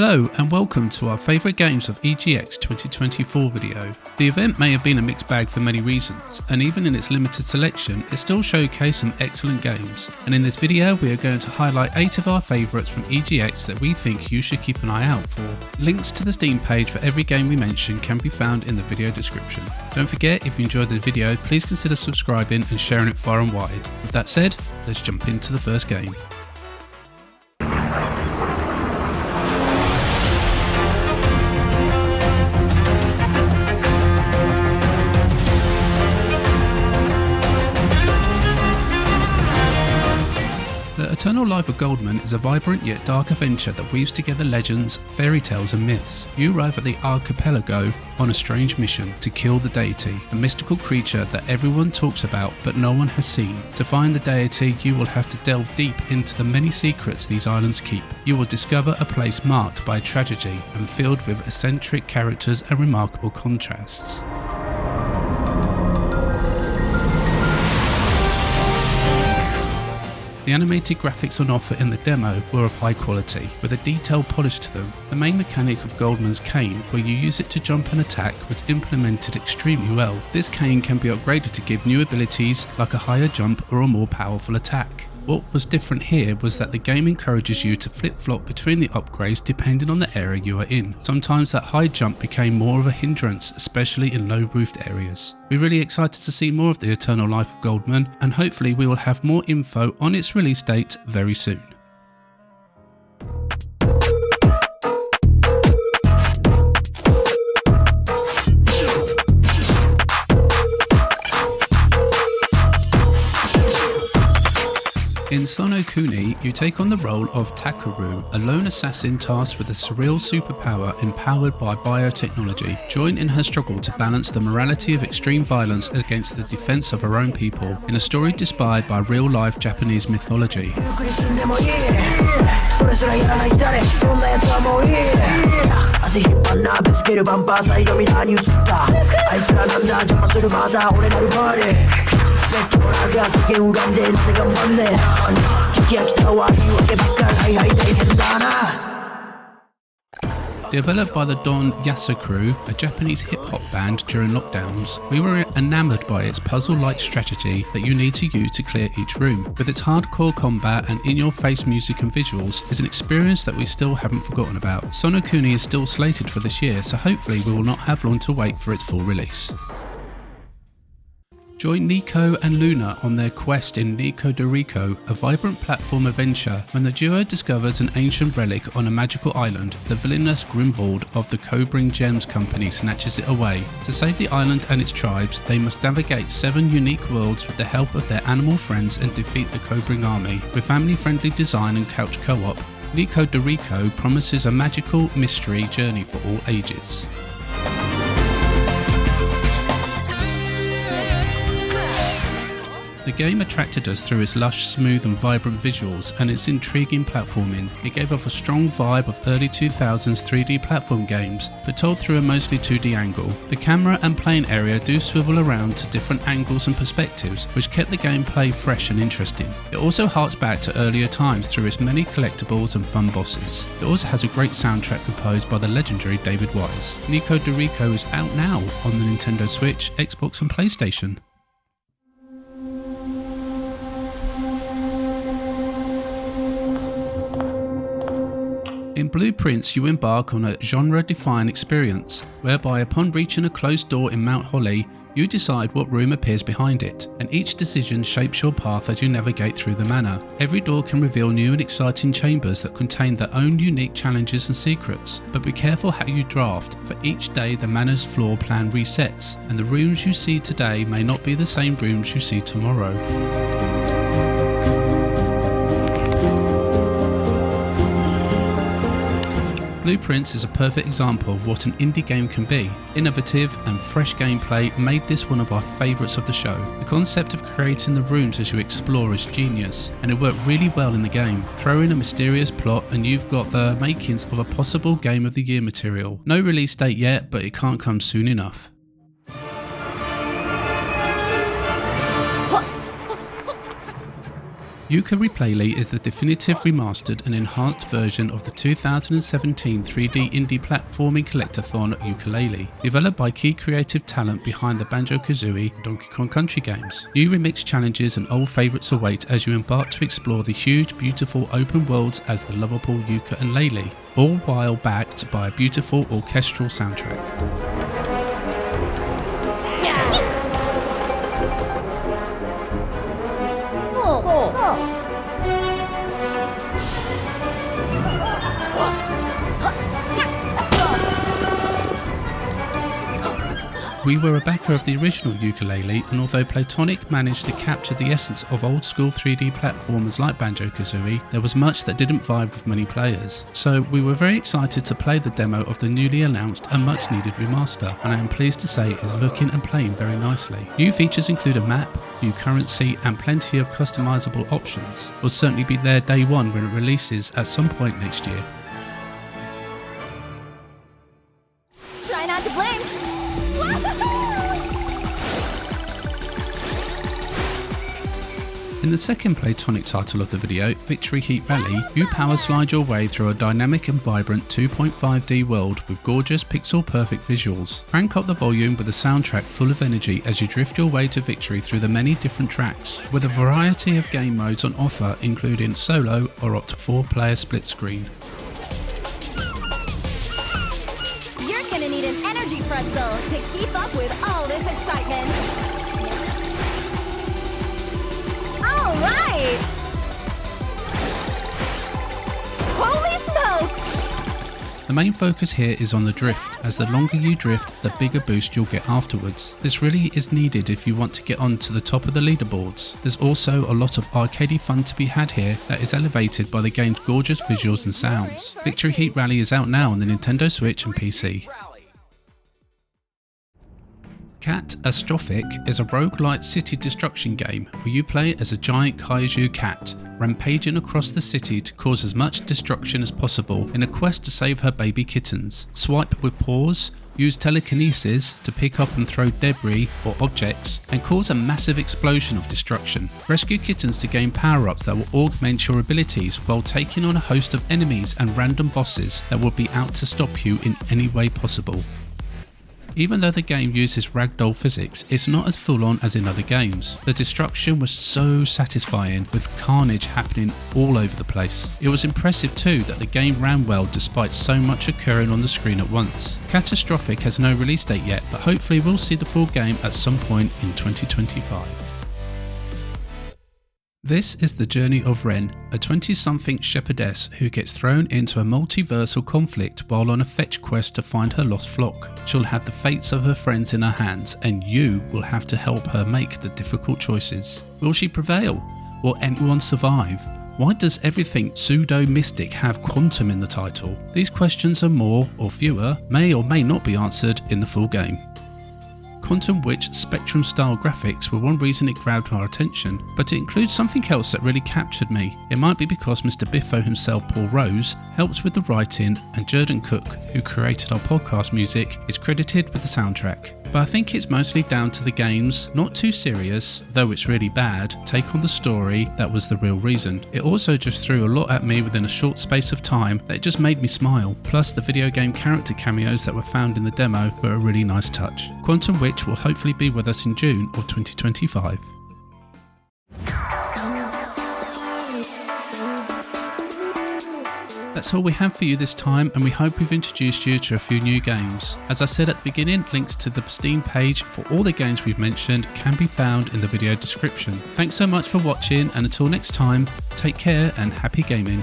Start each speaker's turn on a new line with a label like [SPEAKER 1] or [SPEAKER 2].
[SPEAKER 1] Hello and welcome to our favourite games of EGX 2024 video. The event may have been a mixed bag for many reasons, and even in its limited selection it still showcased some excellent games, and in this video we are going to highlight 8 of our favourites from EGX that we think you should keep an eye out for. Links to the Steam page for every game we mention can be found in the video description. Don't forget, if you enjoyed the video, please consider subscribing and sharing it far and wide. With that said, let's jump into the first game. The Eternal Life of Goldman is a vibrant yet dark adventure that weaves together legends, fairy tales and myths. You arrive at the archipelago on a strange mission to kill the deity, a mystical creature that everyone talks about but no one has seen. To find the deity, you will have to delve deep into the many secrets these islands keep. You will discover a place marked by tragedy and filled with eccentric characters and remarkable contrasts. The animated graphics on offer in the demo were of high quality, with a detailed polish to them. The main mechanic of Goldman's cane, where you use it to jump and attack, was implemented extremely well. This cane can be upgraded to give new abilities like a higher jump or a more powerful attack. What was different here was that the game encourages you to flip-flop between the upgrades depending on the area you are in. Sometimes that high jump became more of a hindrance, especially in low-roofed areas. We're really excited to see more of the Eternal Life of Goldman, and hopefully we will have more info on its release date very soon. In SONOKUNI, you take on the role of Takaru, a lone assassin tasked with a surreal superpower empowered by biotechnology. Join in her struggle to balance the morality of extreme violence against the defense of her own people, in a story inspired by real-life Japanese mythology. Developed by the Don Yasa crew, a Japanese hip-hop band during lockdowns, we were enamoured by its puzzle-like strategy that you need to use to clear each room. With its hardcore combat and in-your-face music and visuals, it's an experience that we still haven't forgotten about. SONOKUNI is still slated for this year, so hopefully we will not have long to wait for its full release. Join Nico and Luna on their quest in Nikoderiko, a vibrant platform adventure. When the duo discovers an ancient relic on a magical island, the villainous Grimhald of the Cobring Gems Company snatches it away. To save the island and its tribes, they must navigate 7 unique worlds with the help of their animal friends and defeat the Cobring army. With family-friendly design and couch co-op, Nikoderiko promises a magical mystery journey for all ages. The game attracted us through its lush, smooth and vibrant visuals and its intriguing platforming. It gave off a strong vibe of early 2000s 3D platform games, but told through a mostly 2D angle. The camera and playing area do swivel around to different angles and perspectives, which kept the gameplay fresh and interesting. It also harks back to earlier times through its many collectibles and fun bosses. It also has a great soundtrack composed by the legendary David Wise. Nikoderiko is out now on the Nintendo Switch, Xbox and PlayStation. In Blueprints, you embark on a genre-defining experience, whereby upon reaching a closed door in Mount Holly, you decide what room appears behind it, and each decision shapes your path as you navigate through the manor. Every door can reveal new and exciting chambers that contain their own unique challenges and secrets, but be careful how you draft, for each day the manor's floor plan resets, and the rooms you see today may not be the same rooms you see tomorrow. Blueprints is a perfect example of what an indie game can be. Innovative and fresh gameplay made this one of our favourites of the show. The concept of creating the rooms as you explore is genius, and it worked really well in the game. Throw in a mysterious plot and you've got the makings of a possible Game of the Year material. No release date yet, but it can't come soon enough. Yooka-Replaylee is the definitive remastered and enhanced version of the 2017 3D indie platforming collectathon Yooka-Laylee, developed by key creative talent behind the Banjo-Kazooie and Donkey Kong Country games. New remix challenges and old favourites await as you embark to explore the huge, beautiful open worlds as the lovable Yooka and Laylee, all while backed by a beautiful orchestral soundtrack. We were a backer of the original Yooka-Laylee, and although Playtonic managed to capture the essence of old school 3D platformers like Banjo-Kazooie, there was much that didn't vibe with many players. So we were very excited to play the demo of the newly announced and much needed remaster, and I am pleased to say it is looking and playing very nicely. New features include a map, new currency and plenty of customizable options. Will certainly be there day one when it releases at some point next year.
[SPEAKER 2] Try not to blink!
[SPEAKER 1] In the second Playtonic title of the video, Victory Heat Rally, you power slide your way through a dynamic and vibrant 2.5D world with gorgeous pixel perfect visuals. Crank up the volume with a soundtrack full of energy as you drift your way to victory through the many different tracks, with a variety of game modes on offer including solo or up to 4-player split screen.
[SPEAKER 2] You're gonna need an energy pretzel to keep up with all this excitement. Alright! Holy smokes!
[SPEAKER 1] The main focus here is on the drift, as the longer you drift, the bigger boost you'll get afterwards. This really is needed if you want to get onto the top of the leaderboards. There's also a lot of arcadey fun to be had here that is elevated by the game's gorgeous visuals and sounds. Victory Heat Rally is out now on the Nintendo Switch and PC. Cat-A-Strophic is a roguelite city destruction game where you play as a giant kaiju cat, rampaging across the city to cause as much destruction as possible in a quest to save her baby kittens. Swipe with paws, use telekinesis to pick up and throw debris or objects, and cause a massive explosion of destruction. Rescue kittens to gain power-ups that will augment your abilities while taking on a host of enemies and random bosses that will be out to stop you in any way possible. Even though the game uses ragdoll physics, it's not as full on as in other games. The destruction was so satisfying, with carnage happening all over the place. It was impressive too that the game ran well despite so much occurring on the screen at once. Cat-A-Strophic has no release date yet, but hopefully we'll see the full game at some point in 2025. This is the journey of Ren, a 20-something shepherdess who gets thrown into a multiversal conflict while on a fetch quest to find her lost flock. She'll have the fates of her friends in her hands, and you will have to help her make the difficult choices. Will she prevail? Will anyone survive? Why does everything pseudo-mystic have quantum in the title? These questions and more, or fewer, may or may not be answered in the full game. Quantum Witch Spectrum style graphics were one reason it grabbed our attention, but it includes something else that really captured me. It might be because Mr. Biffo himself, Paul Rose, helped with the writing, and Jordan Cook, who created our podcast music, is credited with the soundtrack. But I think it's mostly down to the game's not too serious, though it's really bad, take on the story that was the real reason. It also just threw a lot at me within a short space of time that just made me smile. Plus the video game character cameos that were found in the demo were a really nice touch. Quantum Witch will hopefully be with us in June of 2025. That's all we have for you this time, and we hope we've introduced you to a few new games. As I said at the beginning, links to the Steam page for all the games we've mentioned can be found in the video description. Thanks so much for watching, and until next time, take care and happy gaming.